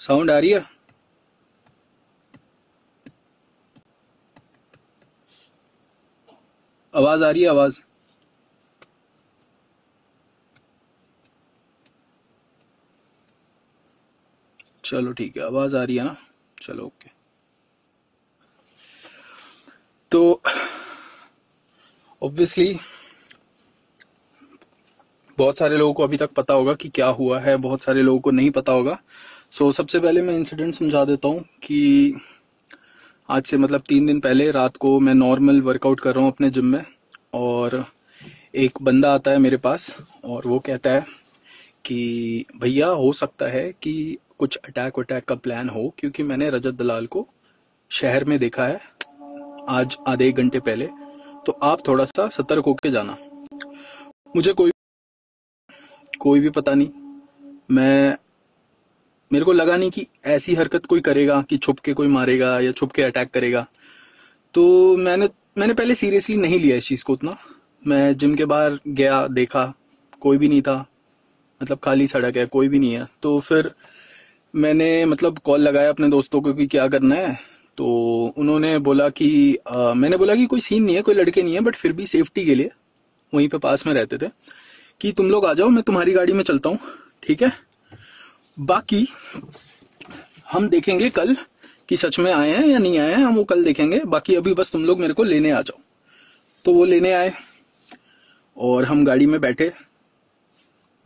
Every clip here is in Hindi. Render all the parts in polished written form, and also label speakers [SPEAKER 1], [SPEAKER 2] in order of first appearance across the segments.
[SPEAKER 1] साउंड आ रही है? आवाज आ रही है? आवाज चलो ठीक है, आवाज आ रही है ना? चलो ओके। तो ऑब्वियसली बहुत सारे लोगों को अभी तक पता होगा कि क्या हुआ है, बहुत सारे लोगों को नहीं पता होगा। सबसे पहले मैं इंसिडेंट समझा देता हूँ कि आज से मतलब 3 दिन पहले रात को मैं नॉर्मल वर्कआउट कर रहा हूँ अपने जिम में, और एक बंदा आता है मेरे पास और वो कहता है कि भैया हो सकता है कि कुछ अटैक वटैक का प्लान हो, क्योंकि मैंने रजत दलाल को शहर में देखा है आज आधे 1 घंटे पहले, तो आप थोड़ा सा सतर्क होके जाना। मुझे कोई भी पता नहीं, मैं मेरे को लगा नहीं कि ऐसी हरकत कोई करेगा कि छुप के कोई मारेगा या छुप के अटैक करेगा। तो मैंने पहले सीरियसली नहीं लिया इस चीज़ को उतना। मैं जिम के बाहर गया, देखा कोई भी नहीं था, मतलब खाली सड़क है, कोई भी नहीं है। तो फिर मैंने मतलब कॉल लगाया अपने दोस्तों को कि क्या करना है। तो उन्होंने बोला कि मैंने बोला कि कोई सीन नहीं है, कोई लड़के नहीं है, बट फिर भी सेफ्टी के लिए वहीं पे पास में रहते थे कि तुम लोग आ जाओ, मैं तुम्हारी गाड़ी में चलता हूँ, ठीक है, बाकी हम देखेंगे कल कि सच में आए हैं या नहीं आए हैं, हम वो कल देखेंगे, बाकी अभी बस तुम लोग मेरे को लेने आ जाओ। तो वो लेने आए और हम गाड़ी में बैठे।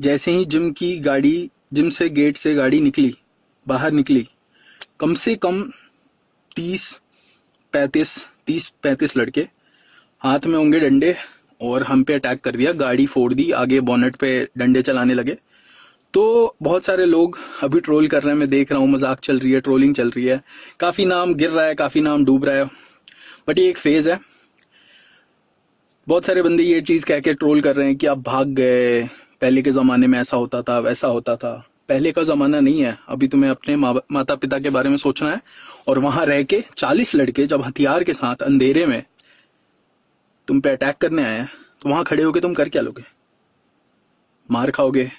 [SPEAKER 1] जैसे ही जिम से गेट से गाड़ी निकली, बाहर निकली, कम से कम 30-35 लड़के हाथ में होंगे डंडे, और हम पे अटैक कर दिया, गाड़ी फोड़ दी, आगे बोनेट पे डंडे चलाने लगे। तो बहुत सारे लोग अभी ट्रोल कर रहे हैं, मैं देख रहा हूँ, मजाक चल रही है, ट्रोलिंग चल रही है, काफी नाम गिर रहा है, काफी नाम डूब रहा है, बट ये एक फेज है। बहुत सारे बंदे ये चीज कह के ट्रोल कर रहे हैं कि आप भाग गए, पहले के जमाने में ऐसा होता था, वैसा होता था। पहले का जमाना नहीं है, अभी तुम्हें अपने माता पिता के बारे में सोचना है। और वहां रह के 40 लड़के जब हथियार के साथ अंधेरे में तुम पे अटैक करने आए हैं, तो वहां खड़े होके तुम कर क्या लोगे? मार खाओगे।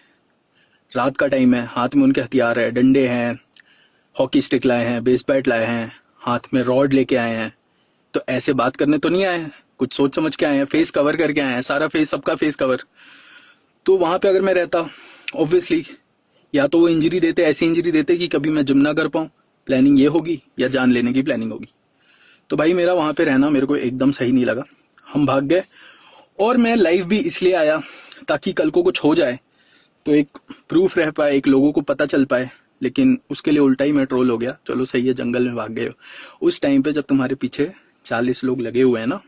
[SPEAKER 1] रात का टाइम है, हाथ में उनके हथियार है, डंडे हैं, हॉकी स्टिक लाए हैं, बेस बैट लाए हैं, हाथ में रॉड लेके आए हैं। तो ऐसे बात करने तो नहीं आए हैं, कुछ सोच समझ के आए हैं, फेस कवर करके आए हैं, सारा फेस, सबका फेस कवर। तो वहां पे अगर मैं रहता, ऑब्वियसली या तो वो इंजरी देते, ऐसी इंजरी देते कि कभी मैं जिम ना कर पाऊं, प्लानिंग ये होगी, या जान लेने की प्लानिंग होगी। तो भाई मेरा वहां पे रहना मेरे को एकदम सही नहीं लगा। हम भाग गए, और मैं लाइव भी इसलिए आया ताकि कल को कुछ हो जाए तो एक प्रूफ रह पाए, एक लोगों को पता चल पाए। लेकिन उसके लिए उल्टा ही मैं ट्रोल हो गया। चलो सही है, जंगल में भाग गए हो। उस टाइम पे जब तुम्हारे पीछे 40 लोग लगे हुए हैं ना,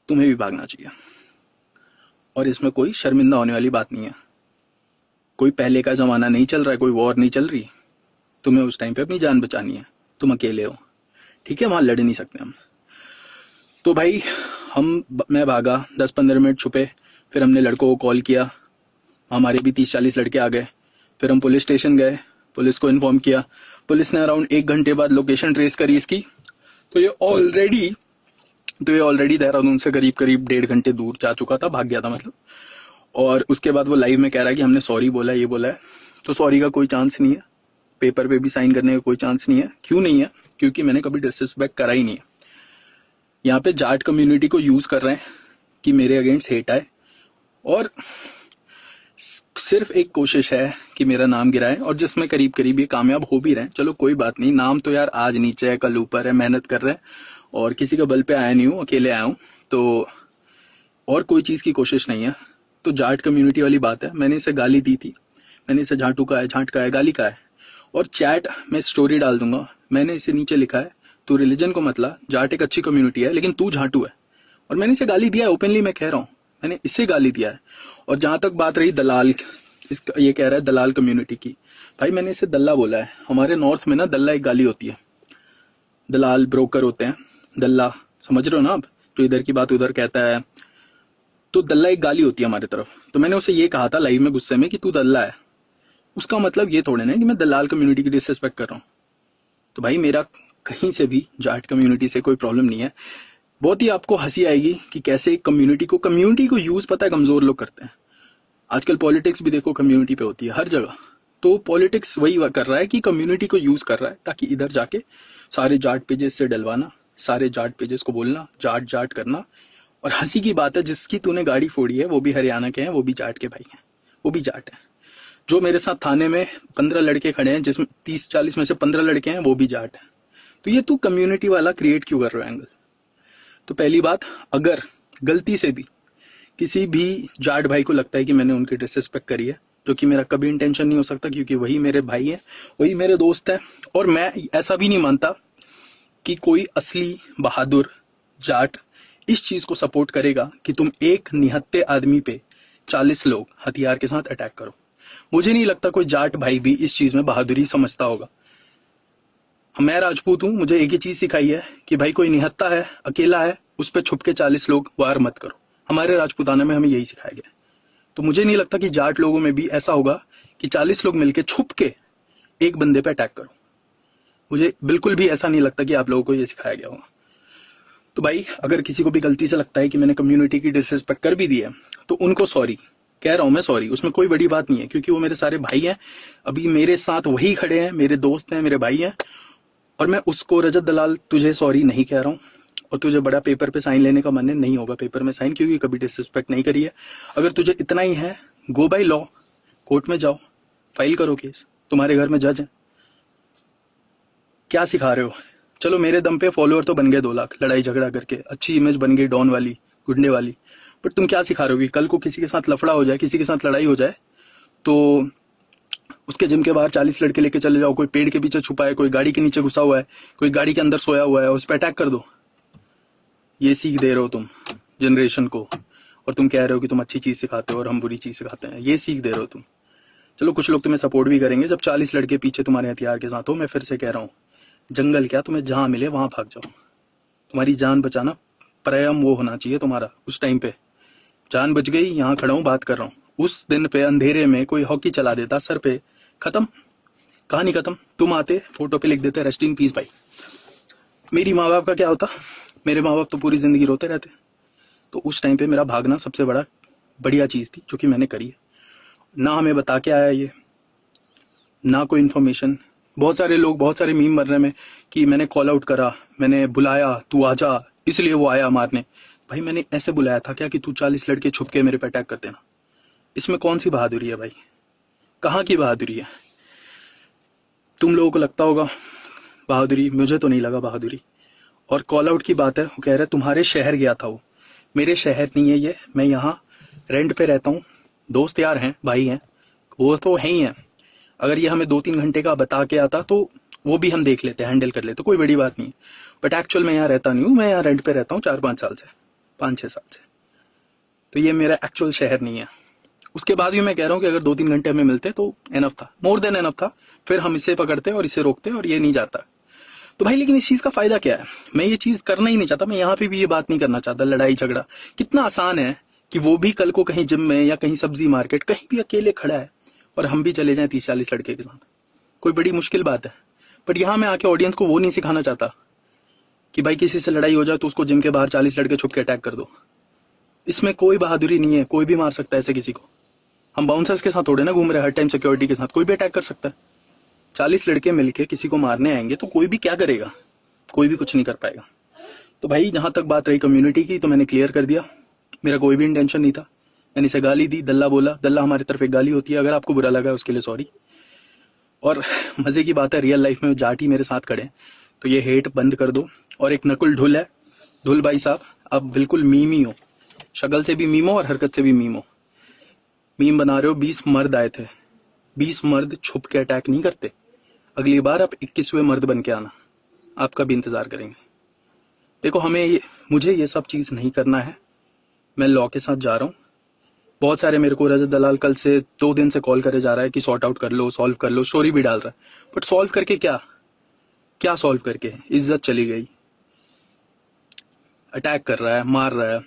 [SPEAKER 1] तुम्हें भी भागना चाहिए। और इसमें कोई शर्मिंदा होने वाली बात नहीं है। कोई पहले का जमाना नहीं चल रहा है, कोई वॉर नहीं चल रही। तुम्हें उस टाइम पे अपनी जान बचानी है, तुम अकेले हो, ठीक है, वहां लड़ नहीं सकते हम। तो भाई मैं भागा, 10-15 मिनट छुपे, फिर हमने लड़कों को कॉल किया, हमारे भी 30-40 लड़के आ गए। फिर हम पुलिस स्टेशन गए, पुलिस को इन्फॉर्म किया। पुलिस ने अराउंड 1 घंटे बाद लोकेशन ट्रेस करी इसकी। तो ये ऑलरेडी देहरादून से करीब करीब 1.5 घंटे दूर जा चुका था, भाग गया था मतलब। और उसके बाद वो लाइव में कह रहा है कि हमने सॉरी बोला, ये बोला है। तो सॉरी का कोई चांस नहीं है, पेपर पे भी साइन करने का कोई चांस नहीं है। क्यों नहीं है? क्योंकि मैंने कभी डिसरिस्पेक्ट करा ही नहीं है। यहाँ पे जाट कम्युनिटी को यूज कर रहे हैं कि मेरे अगेंस्ट हेट आए, और सिर्फ एक कोशिश है कि मेरा नाम गिराए, और जिसमें करीब करीब ये कामयाब हो भी रहे हैं। चलो कोई बात नहीं, नाम तो यार आज नीचे है कल ऊपर है, मेहनत कर रहे हैं, और किसी का बल पे आया नहीं हूँ, अकेले आया हूँ। तो और कोई चीज की कोशिश नहीं है। तो जाट कम्युनिटी वाली बात है, मैंने इसे गाली दी थी, मैंने इसे झाटू का है, झाट का है, गाली का है। और चैट में स्टोरी डाल दूंगा, मैंने इसे नीचे लिखा है, तू रिलीजन को मतला, जाट एक अच्छी कम्युनिटी है लेकिन तू झाटू है। और मैंने इसे गाली दिया है, ओपनली मैं कह रहा हूँ, मैंने इसे गाली दिया है। और जहां तक बात रही दलाल, ये कह रहा है दलाल कम्युनिटी की, भाई मैंने इसे दल्ला बोला है। हमारे नॉर्थ में ना दल्ला एक गाली होती है, दलाल ब्रोकर होते हैं, दल्ला समझ रहे हो ना आप, जो इधर की बात उधर कहता है। तो दल्ला एक गाली होती है हमारे तरफ। तो मैंने उसे ये कहा था लाइव में गुस्से में कि तू दल्ला है। उसका मतलब ये थोड़े ना कि मैं दलाल कम्युनिटी की डिसरिस्पेक्ट कर रहा हूँ। तो भाई मेरा कहीं से भी जाट कम्युनिटी से कोई प्रॉब्लम नहीं है। बहुत ही आपको हंसी आएगी कि कैसे कम्युनिटी को यूज पता है कमजोर लोग करते हैं। आजकल पॉलिटिक्स भी देखो कम्युनिटी पे होती है हर जगह। तो पॉलिटिक्स वही कर रहा है कि कम्युनिटी को यूज कर रहा है ताकि इधर जाके सारे जाट पेजेस से डलवाना, सारे जाट पेजेस को बोलना, जाट जाट करना। और हंसी की बात है, जिसकी तूने गाड़ी फोड़ी है वो भी हरियाणा के हैं, वो भी जाट के भाई हैं, वो भी जाट हैं। जो मेरे साथ थाने में 15 लड़के खड़े हैं, जिसमें 30-40 में से 15 लड़के हैं, वो भी जाट हैं। तो ये तू कम्युनिटी वाला क्रिएट क्यों कर रहा है एंगल? तो पहली बात, अगर गलती से भी किसी भी जाट भाई को लगता है कि मैंने उनकी डिसरिस्पेक्ट करी है, जो कि मेरा कभी इंटेंशन नहीं हो सकता, क्योंकि वही मेरे भाई हैं, वही मेरे दोस्त हैं। और मैं ऐसा भी नहीं मानता कि कोई असली बहादुर जाट इस चीज को सपोर्ट करेगा कि तुम एक निहत्थे आदमी पे 40 लोग हथियार के साथ अटैक करो। मुझे नहीं लगता कोई जाट भाई भी इस चीज में बहादुरी समझता होगा। मैं राजपूत हूं, मुझे एक ही चीज सिखाई है कि भाई कोई निहत्था है, अकेला है, उस पर छुप के 40 लोग वार मत करो। हमारे राजपूताना में हमें यही सिखाया गया। तो मुझे नहीं लगता कि जाट लोगों में भी ऐसा होगा कि 40 लोग मिलके छुप के एक बंदे पे अटैक करो। मुझे बिल्कुल भी ऐसा नहीं लगता कि आप लोगों को ये सिखाया गया होगा। तो भाई, अगर किसी को भी गलती से लगता है कि मैंने कम्युनिटी की डिसरिस्पेक्ट कर भी दी है, तो उनको सॉरी कह रहा हूं मैं, सॉरी। उसमें कोई बड़ी बात नहीं है, क्योंकि वो मेरे सारे भाई हैं। अभी मेरे साथ वही खड़े हैं, मेरे दोस्त हैं, मेरे भाई हैं। और मैं उसको, रजत दलाल, तुझे सॉरी नहीं कह रहा हूं। और तुझे बड़ा पेपर पे साइन लेने का मन है, नहीं होगा पेपर में साइन, क्योंकि कभी डिसरिस्पेक्ट नहीं करी है। अगर तुझे इतना ही है, गो बाय लॉ, कोर्ट में जाओ, फाइल करो केस, तुम्हारे घर में जज है। क्या सिखा रहे हो? चलो मेरे दम पे फॉलोअर तो बन गए 2 लाख, लड़ाई झगड़ा करके अच्छी इमेज बन गई डॉन वाली, गुंडे वाली। बट तुम क्या सिखा रहे हो कि कल को किसी के साथ लफड़ा हो जाए, किसी के साथ लड़ाई हो जाए, तो उसके जिम के बाहर 40 लड़के लेके चले जाओ, कोई पेड़ के पीछे छुपा है, कोई गाड़ी के नीचे घुसा हुआ है, कोई गाड़ी के अंदर सोया हुआ है, उस पर अटैक कर दो। ये सीख दे रहे हो तुम जनरेशन को, और तुम कह रहे हो कि तुम अच्छी चीज सिखाते हो और हम बुरी चीज सिखाते हैं। ये सीख दे रहे हो तुम। चलो कुछ लोग तुम्हें सपोर्ट भी करेंगे जब 40 लड़के पीछे तुम्हारे हथियार के साथ हो। मैं फिर से कह रहा हूँ, जंगल क्या, तुम्हें जहां मिले वहां भाग जाओ। तुम्हारी जान बचाना परम वो होना चाहिए तुम्हारा। उस टाइम पे जान बच गई, यहाँ खड़ा हूं, बात कर रहा हूं। उस दिन पे अंधेरे में कोई हॉकी चला देता सर पे, खत्म, कहानी खत्म। तुम आते, फोटो पे लिख देते रेस्ट इन पीस भाई। मेरी माँ बाप का क्या होता? मेरे माँ बाप तो पूरी जिंदगी रोते रहते। तो उस टाइम पे मेरा भागना सबसे बढ़िया चीज थी जो कि मैंने करी है। ना हमें बता के आया ये, ना कोई इन्फॉर्मेशन। बहुत सारे लोग, बहुत सारे मीम बन रहे में कि मैंने कॉल आउट करा, मैंने बुलाया, तू आजा, इसलिए वो आया मारने। भाई मैंने ऐसे बुलाया था क्या कि तू 40 लड़के छुप के मेरे पे अटैक कर देना? इसमें कौन सी बहादुरी है भाई? कहाँ की बहादुरी है? तुम लोगों को लगता होगा बहादुरी, मुझे तो नहीं लगा बहादुरी। और कॉल आउट की बात है, वो कह रहे तुम्हारे शहर गया था। वो मेरे शहर नहीं है ये, मैं यहाँ रेंट पे रहता हूँ। दोस्त यार हैं, भाई हैं, वो तो है ही हैं। अगर ये हमें 2-3 घंटे का बता के आता तो वो भी हम देख लेते, हैंडल कर लेते, कोई बड़ी बात नहीं। बट एक्चुअल में यहाँ रहता नहीं हूँ, मैं यहाँ रेंट पे रहता हूँ 4-5 साल से, 5-6 साल से। तो ये मेरा एक्चुअल शहर नहीं है। उसके बाद भी मैं कह रहा हूँ कि अगर 2-3 घंटे हमें मिलते तो एनफ था, मोर देन एनफ था। फिर हम इसे पकड़ते और इसे रोकते और ये नहीं जाता। तो भाई लेकिन इस चीज का फायदा क्या है? मैं ये चीज करना ही नहीं चाहता। मैं यहाँ पे भी ये बात नहीं करना चाहता, लड़ाई झगड़ा। कितना आसान है कि वो भी कल को कहीं जिम में या कहीं सब्जी मार्केट कहीं भी अकेले खड़ा है और हम भी चले जाएं 30-40 लड़के के साथ। कोई बड़ी मुश्किल बात है? बट यहाँ मैं आके ऑडियंस को वो नहीं सिखाना चाहता कि भाई किसी से लड़ाई हो जाए तो उसको जिम के बाहर 40 लड़के छुप के अटैक कर दो। इसमें कोई बहादुरी नहीं है, कोई भी मार सकता है ऐसे किसी को। हम बाउंसर्स के साथ थोड़े ना घूम रहे हर टाइम, सिक्योरिटी के साथ कोई भी अटैक कर सकता है। 40 लड़के मिलके किसी को मारने आएंगे तो कोई भी क्या करेगा? कोई भी कुछ नहीं कर पाएगा। तो भाई जहां तक बात रही कम्युनिटी की, तो मैंने क्लियर कर दिया, मेरा कोई भी इंटेंशन नहीं था। मैंने इसे गाली दी, दल्ला बोला। दल्ला हमारी तरफ एक गाली होती है, अगर आपको बुरा लगा उसके लिए सॉरी। और मजे की बात है, रियल लाइफ में जाट ही मेरे साथ खड़े हैं, तो ये हेट बंद कर दो। और एक नकुल ढुल है, ढुल भाई साहब, आप बिल्कुल मीम ही हो, शक्ल से भी मीम हो और हरकत से भी मीम हो। मीम बना रहे हो। 20 मर्द आए थे, 20 मर्द छुप के अटैक नहीं करते। अगली बार आप 21वें मर्द बन के आना, आपका भी इंतजार करेंगे। देखो मुझे ये सब चीज नहीं करना है। मैं लॉ के साथ जा रहा हूँ। बहुत सारे मेरे को रजत दलाल कल से 2 दिन से कॉल करे जा रहा है कि सॉर्ट आउट कर लो, सॉल्व कर लो, स्टोरी भी डाल रहा है। बट सॉल्व करके क्या? क्या सॉल्व करके? इज्जत चली गई। अटैक कर रहा है, मार रहा है,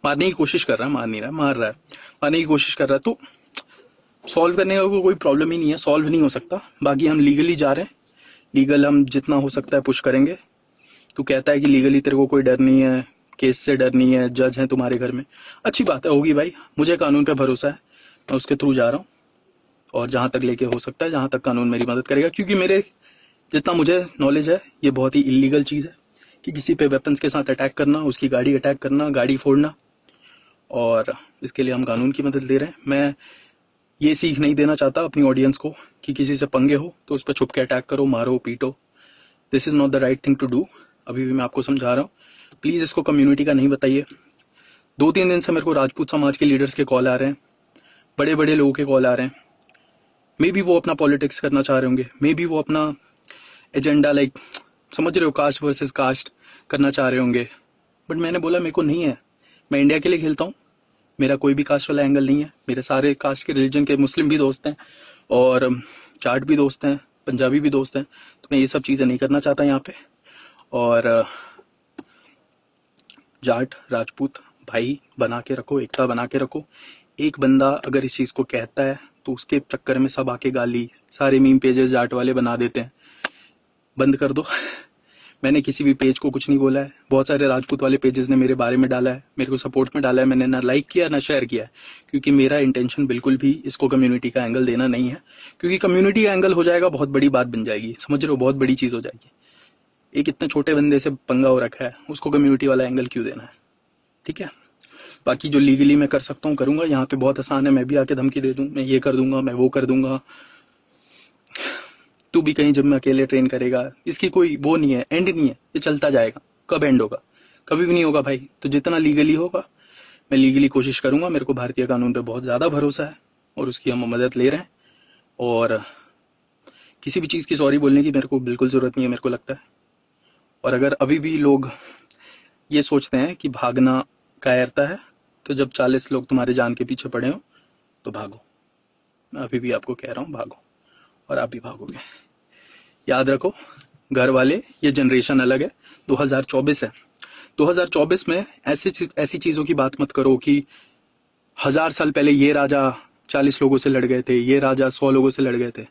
[SPEAKER 1] मारने की कोशिश कर रहा है, मार नहीं रहा है, मार रहा है, मारने की कोशिश कर रहा है। तो सॉल्व करने का कोई प्रॉब्लम ही नहीं है, सॉल्व नहीं हो सकता। बाकी हम लीगली जा रहे हैं, लीगल हम जितना हो सकता है पुश करेंगे। तू कहता है कि लीगली तेरे को कोई डर नहीं है, केस से डर नहीं है, जज है तुम्हारे घर में, अच्छी बात है, होगी भाई। मुझे कानून पे भरोसा है, मैं उसके थ्रू जा रहा हूँ। और जहां तक लेके हो सकता है, जहां तक कानून मेरी मदद करेगा, क्योंकि मेरे जितना मुझे नॉलेज है ये बहुत ही इलीगल चीज़ है कि किसी पे वेपन्स के साथ अटैक करना, उसकी गाड़ी अटैक करना, गाड़ी फोड़ना, और इसके लिए हम कानून की मदद ले रहे हैं। मैं ये सीख नहीं देना चाहता अपनी ऑडियंस को कि किसी से पंगे हो तो उस पर छुप के अटैक करो, मारो, पीटो। This is not the right thing to do. अभी भी मैं आपको समझा रहा हूँ, प्लीज इसको कम्युनिटी का नहीं बताइए। 2-3 दिन से मेरे को राजपूत समाज के लीडर्स के कॉल आ रहे हैं, बड़े बड़े लोगों के कॉल आ रहे हैं। मे बी वो अपना पॉलिटिक्स करना चाह रहे होंगे, मे बी वो अपना एजेंडा लाइक समझ रहे हो, कास्ट वर्सेस कास्ट करना चाह रहे होंगे, बट मैंने बोला मेरे को नहीं है। मैं इंडिया के लिए खेलता हूँ, मेरा कोई भी कास्ट वाला एंगल नहीं है। मेरे सारे कास्ट के रिलीजन के मुस्लिम भी दोस्त हैं और जाट भी दोस्त हैं, पंजाबी भी दोस्त हैं, तो मैं ये सब चीज़ें नहीं करना चाहता यहाँ पे। और जाट राजपूत भाई बना के रखो, एकता बना के रखो। एक बंदा अगर इस चीज़ को कहता है तो उसके चक्कर में सब आके गाली, सारे मीम पेजेस जाट वाले बना देते हैं। बंद कर दो। मैंने किसी भी पेज को कुछ नहीं बोला है। बहुत सारे राजपूत वाले पेजेस ने मेरे बारे में डाला है, मेरे को सपोर्ट में डाला है, मैंने ना लाइक किया ना शेयर किया है, क्योंकि मेरा इंटेंशन बिल्कुल भी इसको कम्युनिटी का एंगल देना नहीं है। क्योंकि कम्युनिटी का एंगल हो जाएगा बहुत बड़ी बात बन जाएगी, समझ रहे हो, बहुत बड़ी चीज़ हो जाएगी। एक इतने छोटे बंदे से पंगा हो रखा है, उसको कम्युनिटी वाला एंगल क्यों देना है? ठीक है, बाकी जो लीगली मैं कर सकता हूँ करूंगा। यहाँ पे बहुत आसान है, मैं भी आके धमकी दे दूं, मैं ये कर दूंगा, मैं वो कर दूंगा, तू भी कहीं जिम में अकेले ट्रेन करेगा। इसकी कोई वो नहीं है, एंड नहीं है, ये चलता जाएगा। कब एंड होगा? कभी भी नहीं होगा भाई। तो जितना लीगली होगा मैं लीगली कोशिश करूंगा। मेरे को भारतीय कानून पे बहुत ज्यादा भरोसा है और उसकी हम मदद ले रहे हैं। और किसी भी चीज की सॉरी बोलने की मेरे को बिल्कुल जरूरत नहीं है, मेरे को लगता है। और अगर अभी भी लोग ये सोचते हैं कि भागना कायरता है, तो जब 40 लोग तुम्हारे जान के पीछे पड़े हो तो भागो। मैं अभी भी आपको कह रहा हूँ भागो, और आप भी भागोगे। याद रखो घर वाले, ये जनरेशन अलग है, 2024 है। 2024 में ऐसी चीजों की बात मत करो कि 1000 साल पहले ये राजा 40 लोगों से लड़ गए थे, ये राजा 100 लोगों से लड़ गए थे।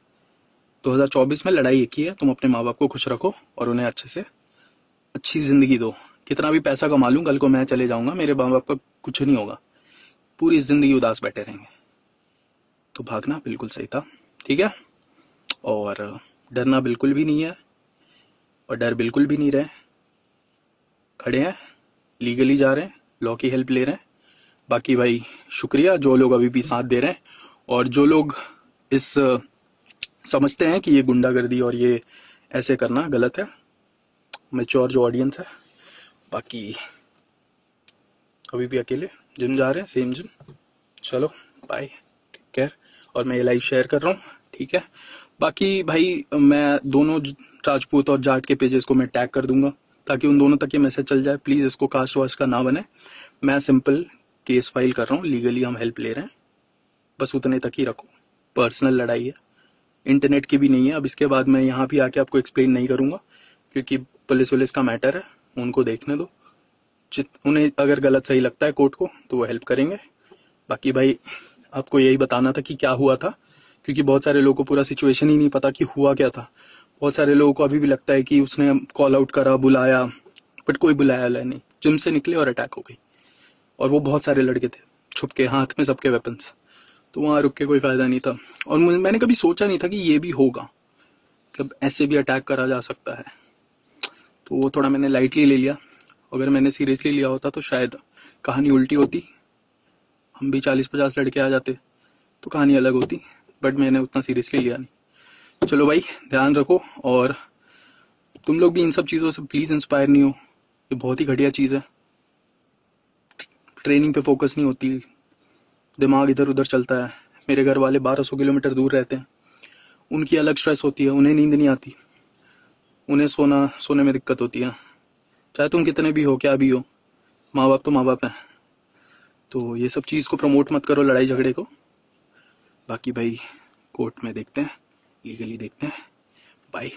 [SPEAKER 1] 2024 में लड़ाई एक ही है, तुम अपने माँ बाप को खुश रखो और उन्हें अच्छे से अच्छी जिंदगी दो। कितना भी पैसा कमा लूं, कल को मैं चले जाऊंगा, मेरे माँ बाप का कुछ नहीं होगा, पूरी जिंदगी उदास बैठे रहेंगे। तो भागना बिल्कुल सही था, ठीक है। और डरना बिल्कुल भी नहीं है, और डर बिल्कुल भी नहीं रहे। खड़े हैं, लीगली जा रहे हैं, लॉ की हेल्प ले रहे हैं। बाकी भाई शुक्रिया जो लोग अभी भी साथ दे रहे हैं, और जो लोग इस समझते हैं कि ये गुंडागर्दी और ये ऐसे करना गलत है, मैच्योर जो ऑडियंस है। बाकी अभी भी अकेले जिम जा रहे हैं, सेम जिम। चलो बाय, टेक केयर। और मैं ये लाइव शेयर कर रहा हूँ, ठीक है। बाकी भाई मैं दोनों राजपूत और जाट के पेजेस को मैं टैग कर दूंगा ताकि उन दोनों तक ये मैसेज चल जाए। प्लीज इसको कास्ट वास्ट का ना बने। मैं सिंपल केस फाइल कर रहा हूँ, लीगली हम हेल्प ले रहे हैं, बस उतने तक ही रखो। पर्सनल लड़ाई है, इंटरनेट की भी नहीं है। अब इसके बाद मैं यहाँ भी आके आपको एक्सप्लेन नहीं करूंगा, क्योंकि पुलिस वुलिस का मैटर है, उनको देखने दो। उन्हें अगर गलत सही लगता है कोर्ट को तो वो हेल्प करेंगे। बाकी भाई आपको यही बताना था कि क्या हुआ था, क्योंकि बहुत सारे लोगों को पूरा सिचुएशन ही नहीं पता कि हुआ क्या था। बहुत सारे लोगों को अभी भी लगता है कि उसने कॉल आउट करा, बुलाया, बट कोई बुलाया नहीं। जिम से निकले और अटैक हो गई, और वो बहुत सारे लड़के थे छुप के, हाथ में सबके वेपन्स। तो वहां रुक के कोई फायदा नहीं था। और मैंने कभी सोचा नहीं था कि ये भी होगा, मतलब ऐसे भी अटैक करा जा सकता है। तो वो थोड़ा मैंने लाइटली ले लिया। अगर मैंने सीरियसली लिया होता तो शायद कहानी उल्टी होती, हम भी 40-50 लड़के आ जाते तो कहानी अलग होती, बट मैंने उतना सीरियसली लिया नहीं। चलो भाई ध्यान रखो, और तुम लोग भी इन सब चीज़ों से प्लीज़ इंस्पायर नहीं हो। ये बहुत ही घटिया चीज़ है। ट्रेनिंग पे फोकस नहीं होती, दिमाग इधर उधर चलता है। मेरे घर वाले 1200 किलोमीटर दूर रहते हैं, उनकी अलग स्ट्रेस होती है, उन्हें नींद नहीं आती, उन्हें सोने में दिक्कत होती है। चाहे तुम कितने भी हो, क्या भी हो, माँ बाप तो माँ बाप हैं। तो ये सब चीज़ को प्रमोट मत करो, लड़ाई झगड़े को। बाकी भाई कोर्ट में देखते हैं, लीगली देखते हैं। बाय।